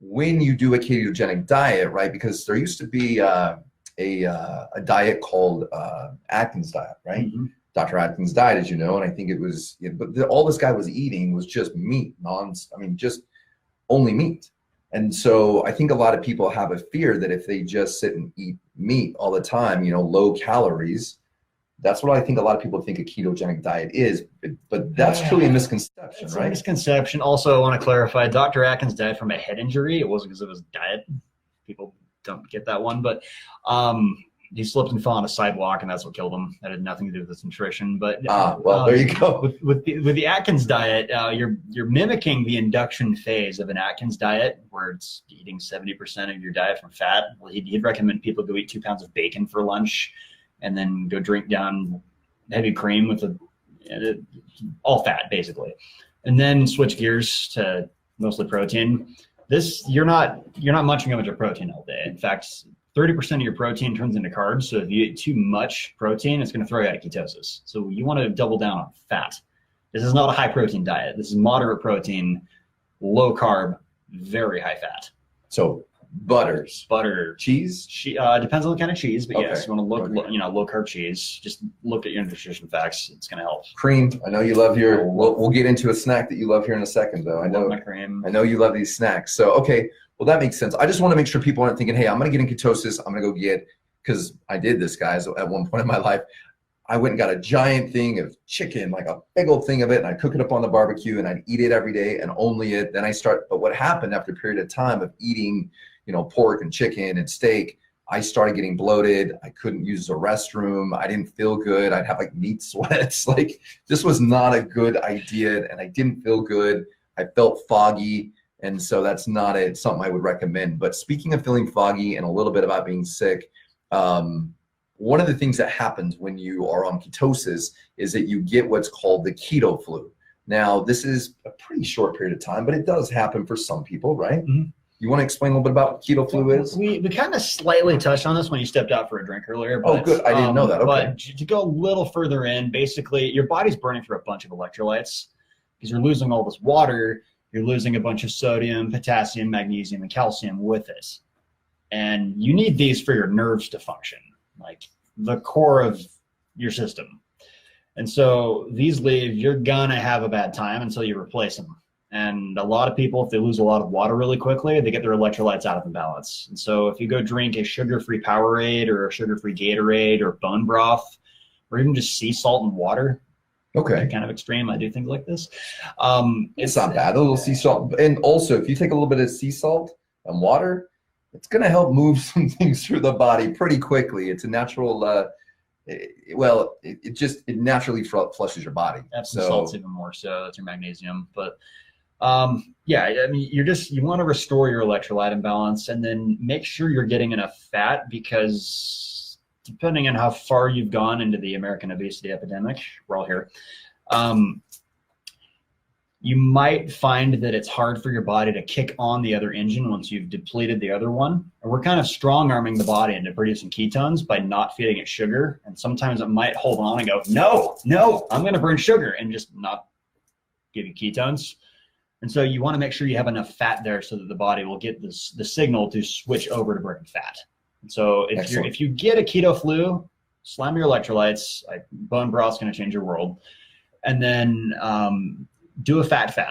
when you do a ketogenic diet, right? Because there used to be a diet called Atkins diet, right? Mm-hmm. Dr. Atkins died, as you know, and I think it was, all this guy was eating was just meat, just only meat. And so I think a lot of people have a fear that if they just sit and eat meat all the time, low calories, that's what I think a lot of people think a ketogenic diet is, but that's truly a misconception, It's right? a misconception. Also, I want to clarify, Dr. Atkins died from a head injury. It wasn't because of his diet. People don't get that one, but he slipped and fell on a sidewalk, and that's what killed him. That had nothing to do with his nutrition. But well, there you go. With the Atkins diet, you're mimicking the induction phase of an Atkins diet, where it's eating 70% of your diet from fat. Well, he'd recommend people go eat 2 pounds of bacon for lunch, and then go drink down heavy cream with all fat, basically, and then switch gears to mostly protein. You're not munching a bunch of protein all day. In fact, 30% of your protein turns into carbs. So if you eat too much protein, it's going to throw you out of ketosis. So you want to double down on fat. This is not a high protein diet. This is moderate protein, low carb, very high fat. So butter, cheese. Depends on the kind of cheese, but yes, you want to look, Okay. Low carb cheese. Just look at your nutrition facts. It's going to help. Cream. I know you love your. We'll get into a snack that you love here in a second, though. I know my cream. I know you love these snacks. So okay, well that makes sense. I just want to make sure people aren't thinking, hey, I'm going to get in ketosis. I'm going to go get, because I did this, guys, at one point in my life. I went and got a giant thing of chicken, like a big old thing of it, and I'd cook it up on the barbecue, and I'd eat it every day and only it. Then but what happened after a period of time of eating, pork and chicken and steak, I started getting bloated. I couldn't use the restroom. I didn't feel good. I'd have like meat sweats. Like this was not a good idea, and I didn't feel good. I felt foggy, and so that's not something I would recommend. But speaking of feeling foggy and a little bit about being sick, one of the things that happens when you are on ketosis is that you get what's called the keto flu. Now, this is a pretty short period of time, but it does happen for some people, right? Mm-hmm. You want to explain a little bit about what keto flu is? We kind of slightly touched on this when you stepped out for a drink earlier. But, oh, good. I didn't know that. Okay. But to go a little further in, basically, your body's burning through a bunch of electrolytes because you're losing all this water. You're losing a bunch of sodium, potassium, magnesium, and calcium with it. And you need these for your nerves to function, like the core of your system. And so these leave, you're going to have a bad time until you replace them. And a lot of people, if they lose a lot of water really quickly, they get their electrolytes out of imbalance. And so if you go drink a sugar-free Powerade or a sugar-free Gatorade or bone broth, or even just sea salt and water, okay, kind of extreme, I do things like this. It's not bad, a little sea salt. And also, if you take a little bit of sea salt and water, it's going to help move some things through the body pretty quickly. It's a natural, it naturally flushes your body. Epsom salt's even more so. That's your magnesium. But you want to restore your electrolyte imbalance and then make sure you're getting enough fat, because depending on how far you've gone into the American obesity epidemic, we're all here, you might find that it's hard for your body to kick on the other engine once you've depleted the other one. And we're kind of strong-arming the body into producing ketones by not feeding it sugar. And sometimes it might hold on and go, no, I'm going to burn sugar, and just not give you ketones. And so you want to make sure you have enough fat there so that the body will get the signal to switch over to burning fat. And so if you get a keto flu, slam your electrolytes. Bone broth's going to change your world. And then do a fat fast.